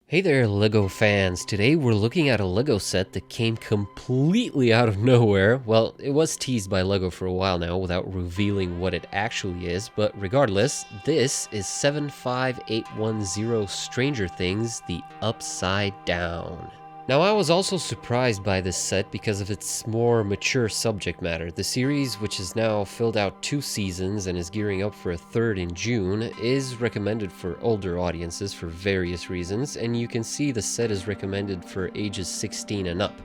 Hey there, LEGO fans! Today we're looking at a LEGO set that came completely out of nowhere. Well, it was teased by LEGO for a while now without revealing what it actually is, but regardless, this is 75810 Stranger Things, The Upside Down. Now, I was also surprised by this set because of its more mature subject matter. The series, which has now filled out 2 seasons and is gearing up for a 3rd in June, is recommended for older audiences for various reasons, and you can see the set is recommended for ages 16 and up.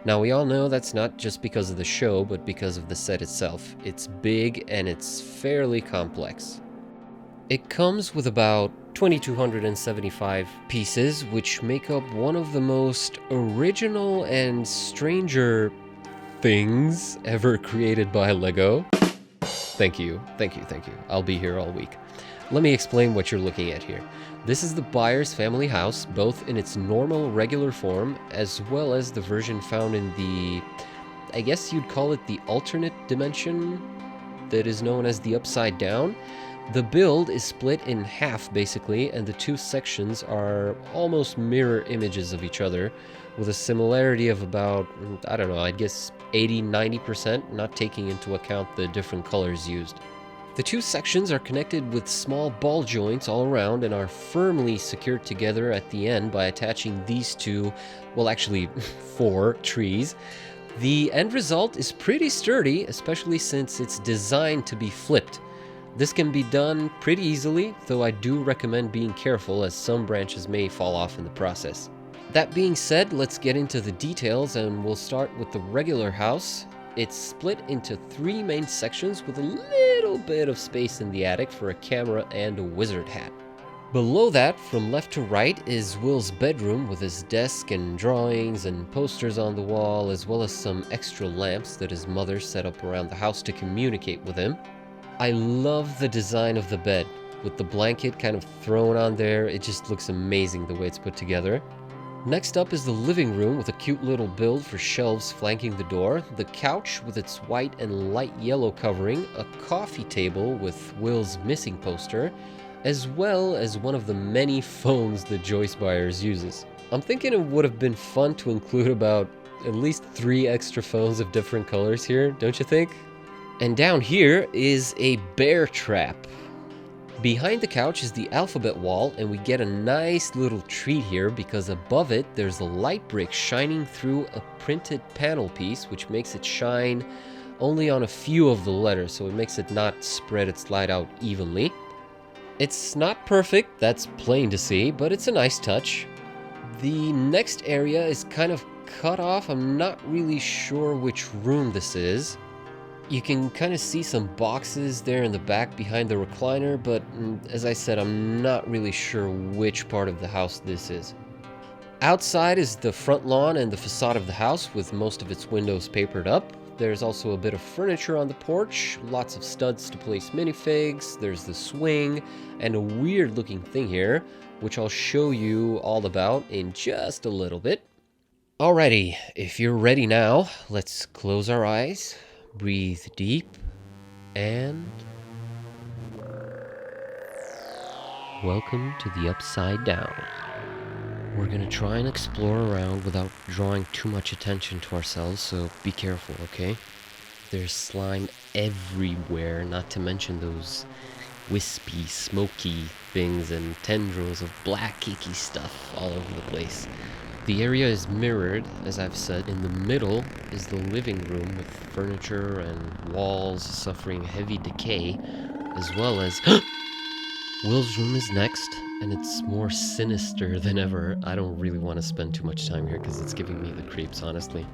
Now, we all know that's not just because of the show, but because of the set itself. It's big and it's fairly complex. It comes with about 2,275 pieces, which make up one of the most original and stranger things ever created by LEGO. Thank you. I'll be here all week. Let me explain what you're looking at here. This is the Byers family house, both in its normal, regular form, as well as the version found in the, I guess you'd call it the alternate dimension that is known as the Upside Down. The build is split in half basically, and the 2 sections are almost mirror images of each other, with a similarity of about, I don't know, I'd guess 80-90%, not taking into account the different colors used. The 2 sections are connected with small ball joints all around and are firmly secured together at the end by attaching these 2, well actually 4 trees. The end result is pretty sturdy, especially since it's designed to be flipped. This can be done pretty easily, though I do recommend being careful as some branches may fall off in the process. That being said, let's get into the details and we'll start with the regular house. It's split into 3 main sections with a little bit of space in the attic for a camera and a wizard hat. Below that, from left to right, is Will's bedroom with his desk and drawings and posters on the wall, as well as some extra lamps that his mother set up around the house to communicate with him. I love the design of the bed, with the blanket kind of thrown on there. It just looks amazing the way it's put together. Next up is the living room with a cute little build for shelves flanking the door, the couch with its white and light yellow covering, a coffee table with Will's missing poster, as well as one of the many phones that Joyce Byers uses. I'm thinking it would have been fun to include about at least 3 extra phones of different colors here, don't you think? And down here is a bear trap. Behind the couch is the alphabet wall, and we get a nice little treat here because above it there's a light brick shining through a printed panel piece, which makes it shine only on a few of the letters, so it makes it not spread its light out evenly. It's not perfect, that's plain to see, but it's a nice touch. The next area is kind of cut off. I'm not really sure which room this is. You can kind of see some boxes there in the back behind the recliner, but as I said, I'm not really sure which part of the house this is. Outside is the front lawn and the facade of the house, with most of its windows papered up. There's also a bit of furniture on the porch, lots of studs to place minifigs, there's the swing, and a weird looking thing here, which I'll show you all about in just a little bit. Alrighty, if you're ready now, let's close our eyes. Breathe deep, and welcome to the Upside Down. We're gonna try and explore around without drawing too much attention to ourselves, so be careful, okay? There's slime everywhere, not to mention those wispy, smoky things and tendrils of black, icky stuff all over the place. The area is mirrored, as I've said. In the middle is the living room with furniture and walls suffering heavy decay, as well as Will's room is next, and it's more sinister than ever. I don't really want to spend too much time here because it's giving me the creeps, honestly.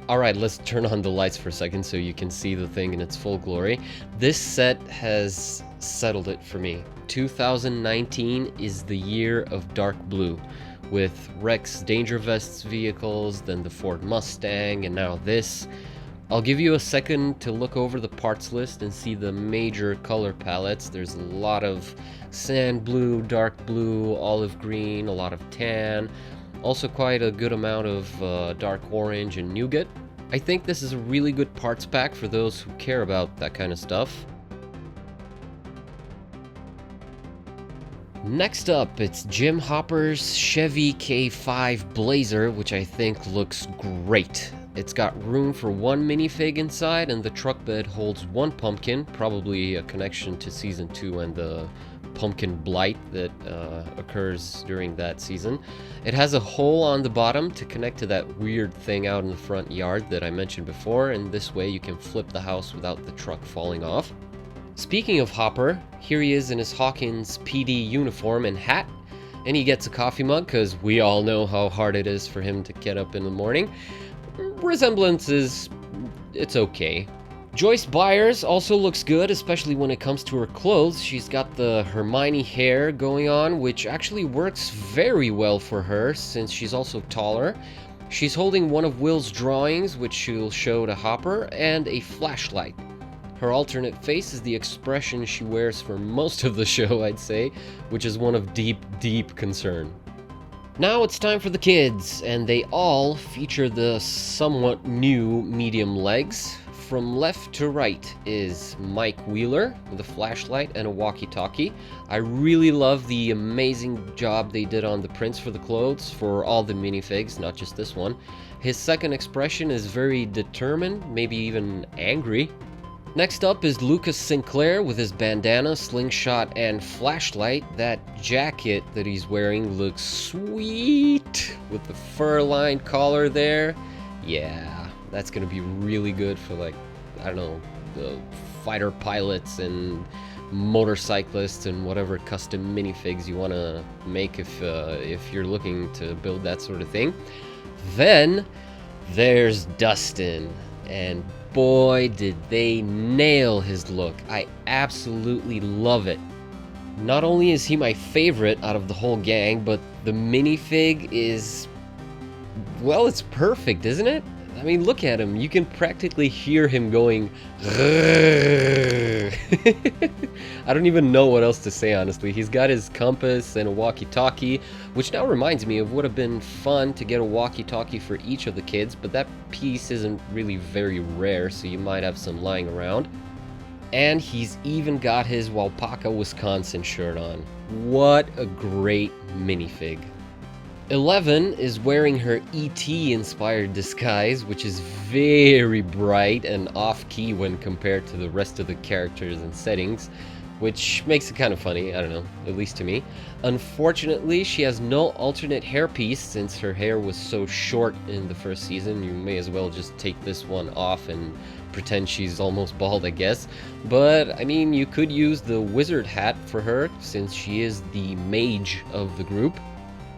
Alright, let's turn on the lights for a second so you can see the thing in its full glory. This set has settled it for me. 2019 is the year of dark blue, with Rex Danger Vest's vehicles, then the Ford Mustang, and now this. I'll give you a second to look over the parts list and see the major color palettes. There's a lot of sand blue, dark blue, olive green, a lot of tan, also quite a good amount of dark orange and nougat. I think this is a really good parts pack for those who care about that kind of stuff. Next up, it's Jim Hopper's Chevy K5 Blazer, which I think looks great. It's got room for one minifig inside, and the truck bed holds one pumpkin, probably a connection to Season 2 and the pumpkin blight that occurs during that season. It has a hole on the bottom to connect to that weird thing out in the front yard that I mentioned before, and this way you can flip the house without the truck falling off. Speaking of Hopper, here he is in his Hawkins PD uniform and hat, and he gets a coffee mug because we all know how hard it is for him to get up in the morning. Resemblance is... it's okay. Joyce Byers also looks good, especially when it comes to her clothes. She's got the Hermione hair going on, which actually works very well for her since she's also taller. She's holding one of Will's drawings, which she'll show to Hopper, and a flashlight. Her alternate face is the expression she wears for most of the show, I'd say, which is one of deep, deep concern. Now it's time for the kids, and they all feature the somewhat new medium legs. From left to right is Mike Wheeler with a flashlight and a walkie-talkie. I really love the amazing job they did on the prints for the clothes for all the minifigs, not just this one. His second expression is very determined, maybe even angry. Next up is Lukas Sinclair with his bandana, slingshot, and flashlight. That jacket that he's wearing looks sweet with the fur-lined collar there. Yeah, that's gonna be really good for, like, I don't know, the fighter pilots and motorcyclists and whatever custom minifigs you want to make if you're looking to build that sort of thing. Then there's Dustin, and boy did they nail his look. I absolutely love it. Not only is he my favorite out of the whole gang, but the minifig is, well, it's perfect, isn't it? I mean, look at him. You can practically hear him going. I don't even know what else to say, honestly. He's got his compass and a walkie-talkie, which now reminds me of would have been fun to get a walkie-talkie for each of the kids, but that piece isn't really very rare, so you might have some lying around. And he's even got his Waupaca, Wisconsin shirt on. What a great minifig. 11 is wearing her E.T. inspired disguise, which is very bright and off-key when compared to the rest of the characters and settings, which makes it kind of funny, I don't know, at least to me. Unfortunately, she has no alternate hairpiece since her hair was so short in the first season. You may as well just take this one off and pretend she's almost bald, I guess. But, I mean, you could use the wizard hat for her since she is the mage of the group.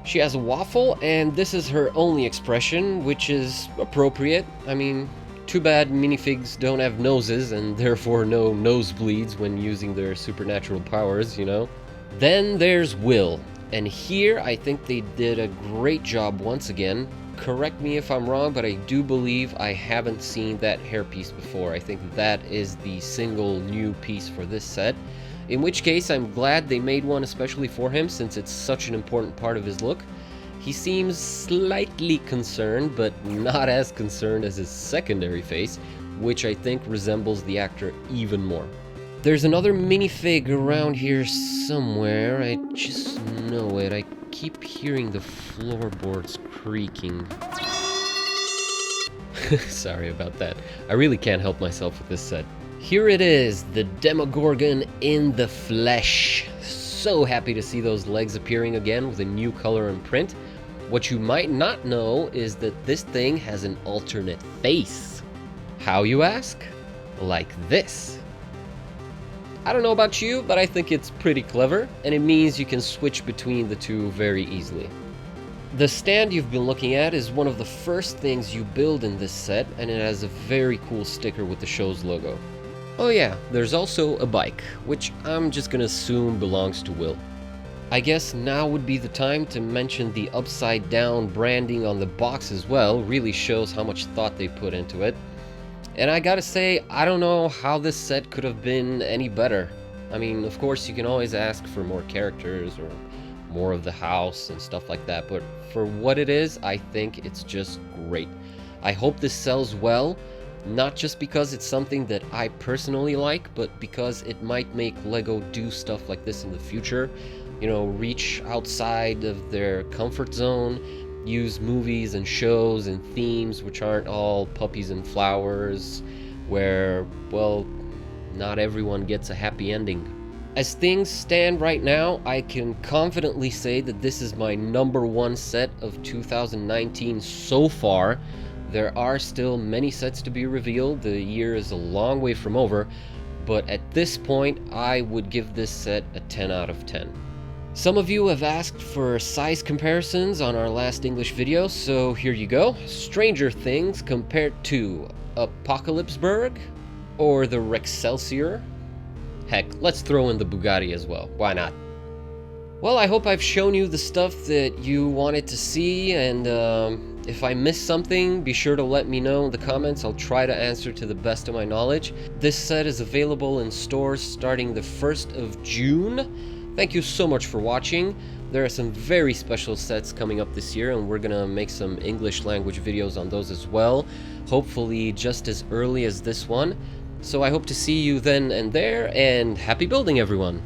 She has a waffle, and this is her only expression, which is appropriate. I mean, too bad minifigs don't have noses, and therefore no nosebleeds when using their supernatural powers, you know? Then there's Will, and here I think they did a great job once again. Correct me if I'm wrong, but I do believe I haven't seen that hairpiece before. I think that is the single new piece for this set. In which case, I'm glad they made one especially for him since it's such an important part of his look. He seems slightly concerned, but not as concerned as his secondary face, which I think resembles the actor even more. There's another minifig around here somewhere, I just know it. I keep hearing the floorboards creaking. Sorry about that. I really can't help myself with this set. Here it is, the Demogorgon in the flesh. So happy to see those legs appearing again with a new color and print. What you might not know is that this thing has an alternate face. How, you ask? Like this. I don't know about you, but I think it's pretty clever, and it means you can switch between the two very easily. The stand you've been looking at is one of the first things you build in this set, and it has a very cool sticker with the show's logo. Oh yeah, there's also a bike, which I'm just gonna assume belongs to Will. I guess now would be the time to mention the upside down branding on the box as well. Really shows how much thought they put into it. And I gotta say, I don't know how this set could have been any better. I mean, of course you can always ask for more characters or more of the house and stuff like that, but for what it is, I think it's just great. I hope this sells well. Not just because it's something that I personally like, but because it might make LEGO do stuff like this in the future. you know, reach outside of their comfort zone, use movies and shows and themes which aren't all puppies and flowers, where, well, not everyone gets a happy ending. As things stand right now, I can confidently say that this is my #1 set of 2019 so far. There are still many sets to be revealed. The year is a long way from over, but at this point, I would give this set a 10 out of 10. Some of you have asked for size comparisons on our last English video, so here you go. Stranger Things compared to Apocalypseburg or the Rexcelsior. Heck, let's throw in the Bugatti as well. Why not? Well, I hope I've shown you the stuff that you wanted to see, and if I missed something, be sure to let me know in the comments. I'll try to answer to the best of my knowledge. This set is available in stores starting the 1st of June. Thank you so much for watching. There are some very special sets coming up this year, and we're gonna make some English language videos on those as well. Hopefully just as early as this one. So I hope to see you then and there, and happy building, everyone!